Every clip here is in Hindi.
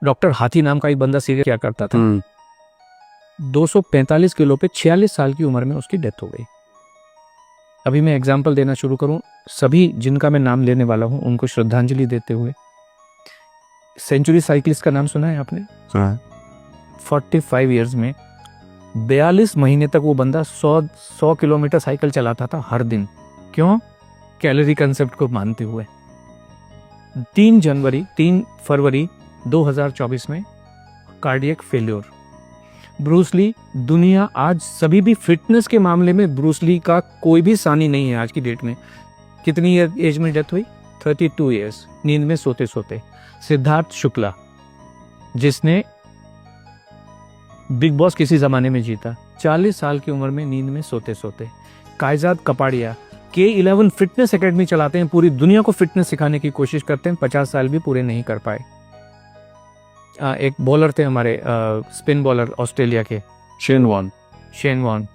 डॉक्टर हाथी नाम का एक बंदा सीरियल क्या करता था, 245 किलो पे 46 साल की उम्र में उसकी डेथ हो गई। अभी मैं एग्जाम्पल देना शुरू करूं, सभी जिनका मैं नाम लेने वाला हूं उनको श्रद्धांजलि देते हुए। सेंचुरी साइकिलिस्ट का नाम सुना है आपने? सुना है। 45 ईयर्स में 42 महीने तक वो बंदा 100 किलोमीटर साइकिल चलाता था हर दिन। क्यों? कैलोरी कंसेप्ट को मानते हुए। 3 फरवरी 2024 में कार्डियक फेल्योर। ब्रूस ली, दुनिया आज सभी भी फिटनेस के मामले में ब्रूस ली का कोई भी सानी नहीं है आज की डेट में। कितनी एज में डेथ हुई? 32 ईयर्स, नींद में सोते सोते। सिद्धार्थ शुक्ला, जिसने बिग बॉस किसी जमाने में जीता, 40 साल की उम्र में नींद में सोते सोते। कायजाद कपाड़िया K11 फिटनेस एकेडमी चलाते हैं, पूरी दुनिया को फिटनेस सिखाने की कोशिश करते हैं, 50 साल भी पूरे नहीं कर पाए। एक बॉलर थे हमारे, स्पिन बॉलर ऑस्ट्रेलिया के, शेन वॉर्न,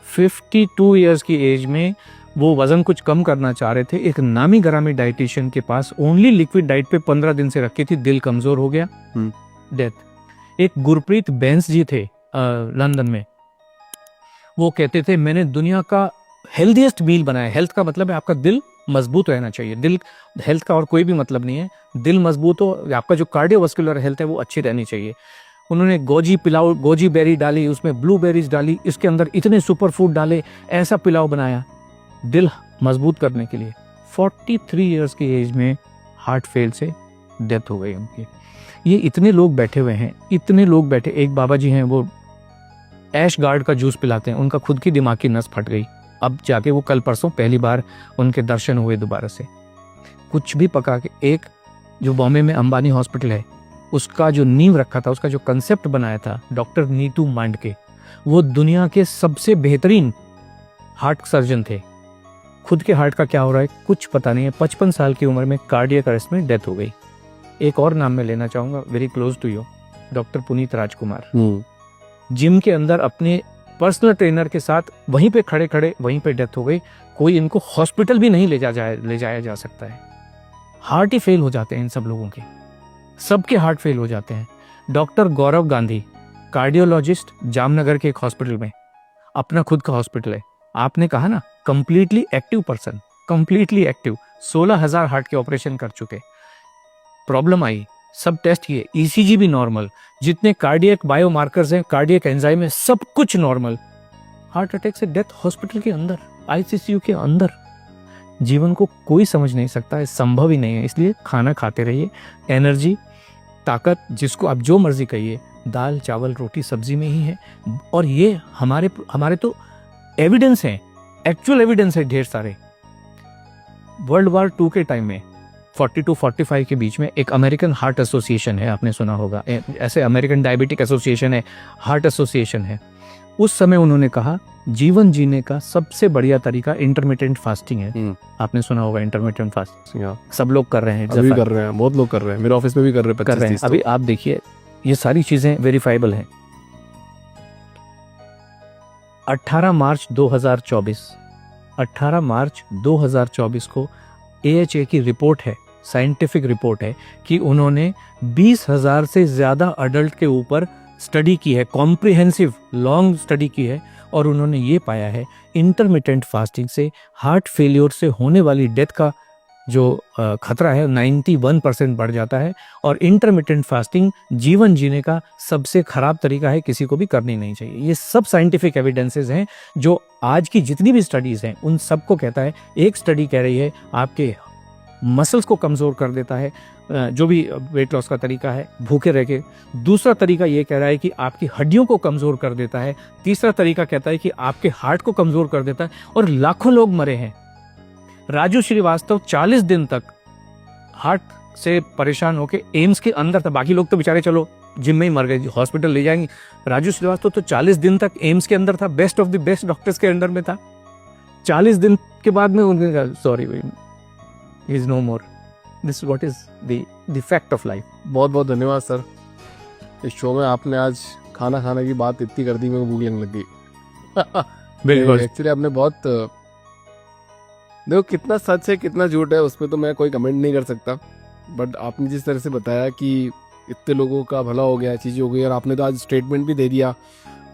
52 ईयर्स की एज में वो वजन कुछ कम करना चाह रहे थे। एक नामी गरामी डाइटिशियन के पास ओनली लिक्विड डाइट पे 15 दिन से रखी थी, दिल कमजोर हो गया, डेथ। एक गुरप्रीत बैंस जी थे लंदन में, वो कहते थे मैंने दुनिया का हेल्दीएस्ट मील बनाया। हेल्थ का मतलब है आपका दिल मजबूत रहना चाहिए, दिल हेल्थ का और कोई भी मतलब नहीं है। दिल मजबूत हो, आपका जो कार्डियोवास्कुलर हेल्थ है वो अच्छी रहनी चाहिए। उन्होंने गोजी बेरी डाली, उसमें ब्लूबेरीज डाली, इसके अंदर इतने सुपर फूड डाले, ऐसा पिलाव बनाया दिल मजबूत करने के लिए। 43 ईयर्स की एज में हार्ट फेल से डेथ हो गई उनकी। ये इतने लोग बैठे हुए हैं, इतने लोग बैठे। एक बाबा जी हैं, वो ऐश गार्ड का जूस पिलाते हैं, उनका खुद की दिमाग की नस फट गई, अब जाके वो कल परसों पहली बार उनके दर्शन हुए दोबारा से। कुछ भी पका के, एक जो बॉम्बे में अंबानी हॉस्पिटल है उसका जो नींव रखा था, उसका जो कंसेप्ट बनाया था डॉक्टर नीतू मांडके, वो दुनिया के सबसे बेहतरीन हार्ट सर्जन थे। खुद के हार्ट का क्या हो रहा है कुछ पता नहीं है। 55 साल की उम्र में कार्डियक अरेस्ट में डेथ हो गई। एक और नाम मैं लेना चाहूंगा, very close to you, doctor Puneet Rajkumar. Gym के अंदर अपने पर्सनल ट्रेनर के साथ वहीं पे खड़े खड़े वहीं पे डेथ हो गई। कोई इनको हॉस्पिटल भी नहीं ले जाया जा सकता है। हार्ट ही फेल हो जाते हैं इन सब लोगों के, सबके हार्ट फेल हो जाते हैं। डॉक्टर गौरव गांधी, कार्डियोलॉजिस्ट, जामनगर के एक हॉस्पिटल में, अपना खुद का हॉस्पिटल है। आपने कहा ना completely active person, completely active, 16,000 heart के ऑपरेशन कर चुके। प्रॉब्लम आई, सब टेस्ट किए, ईसीजी भी नॉर्मल, जितने कार्डियक बायोमार्कर्स हैं, कार्डियक एंजाइम है, सब कुछ नॉर्मल। हार्ट अटैक से डेथ हॉस्पिटल के अंदर, आईसीयू के अंदर। जीवन को कोई समझ नहीं सकता है, संभव ही नहीं है। इसलिए खाना खाते रहिए, एनर्जी, ताकत, जिसको आप जो मर्जी कहिए, दाल चावल रोटी सब्जी में ही है। और ये हमारे तो एविडेंस है, एक्चुअल एविडेंस है ढेर सारे। वर्ल्ड वॉर 2 के टाइम में 42-45 के बीच में एक अमेरिकन हार्ट एसोसिएशन है, आपने सुना होगा, ऐसे अमेरिकन डायबिटिक एसोसिएशन है, हार्ट एसोसिएशन है। उस समय उन्होंने कहा जीवन जीने का सबसे बढ़िया तरीका इंटरमिटेंट फास्टिंग है। आपने सुना होगा इंटरमिटेंट फास्टिंग, सब लोग कर रहे हैं, अभी कर रहे हैं, बहुत लोग कर रहे हैं, मेरे ऑफिस में भी कर रहे हैं। अभी आप देखिए, ये सारी चीजें वेरीफाइबल हैं। 18 मार्च 2024 को AHA की रिपोर्ट है, साइंटिफिक रिपोर्ट है, कि उन्होंने 20,000 से ज्यादा अडल्ट के ऊपर स्टडी की है, कॉम्प्रिहेंसिव लॉन्ग स्टडी की है, और उन्होंने ये पाया है इंटरमिटेंट फास्टिंग से हार्ट फेलियर से होने वाली डेथ का जो खतरा है 91% बढ़ जाता है। और इंटरमिटेंट फास्टिंग जीवन जीने का सबसे खराब तरीका है, किसी को भी करनी नहीं चाहिए। ये सब साइंटिफिक एविडेंसेस हैं, जो आज की जितनी भी स्टडीज हैं उन सबको कहता है। एक स्टडी कह रही है आपके मसल्स को कमज़ोर कर देता है, जो भी वेट लॉस का तरीका है, भूखे रह के। दूसरा तरीका ये कह रहा है कि आपकी हड्डियों को कमज़ोर कर देता है। तीसरा तरीका कहता है कि आपके हार्ट को कमज़ोर कर देता है। और लाखों लोग मरे हैं। राजू श्रीवास्तव 40 दिन तक हार्ट से परेशान होकर एम्स के अंदर था। बाकी लोग तो बेचारे चलो जिम में ही मर गए, हॉस्पिटल ले जाएंगे। राजू श्रीवास्तव तो 40 दिन तक एम्स के अंदर था, best of the best doctors के अंडर में था। 40 दिन के बाद में उन्होंने कहा sorry, he is no more. This what is the fact of life. बहुत बहुत धन्यवाद सर। इस शो में आपने आज खाना खाने की बात इतनी कर दी, मेरे को भूख लगने लग गई। बिल्कुल, एक्चुअली आपने बहुत, देखो कितना सच है कितना झूठ है उसमें तो मैं कोई कमेंट नहीं कर सकता, बट आपने जिस तरह से बताया कि इतने लोगों का भला हो गया, चीज़ें हो गई, और आपने तो आज स्टेटमेंट भी दे दिया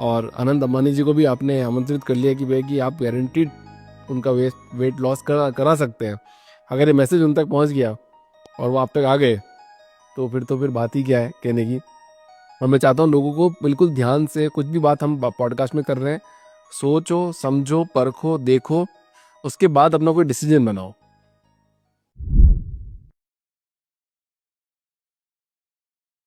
और अनंत अंबानी जी को भी आपने आमंत्रित कर लिया कि भाई कि आप गारंटीड उनका वेट लॉस करा सकते हैं। अगर ये मैसेज उन तक पहुंच गया और वो आप तक आ गए तो फिर बात ही क्या है कहने की। और मैं चाहता हूँ लोगों को बिल्कुल ध्यान से, कुछ भी बात हम पॉडकास्ट में कर रहे हैं, सोचो, समझो, परखो, देखो, उसके बाद अपना कोई डिसीजन बनाओ।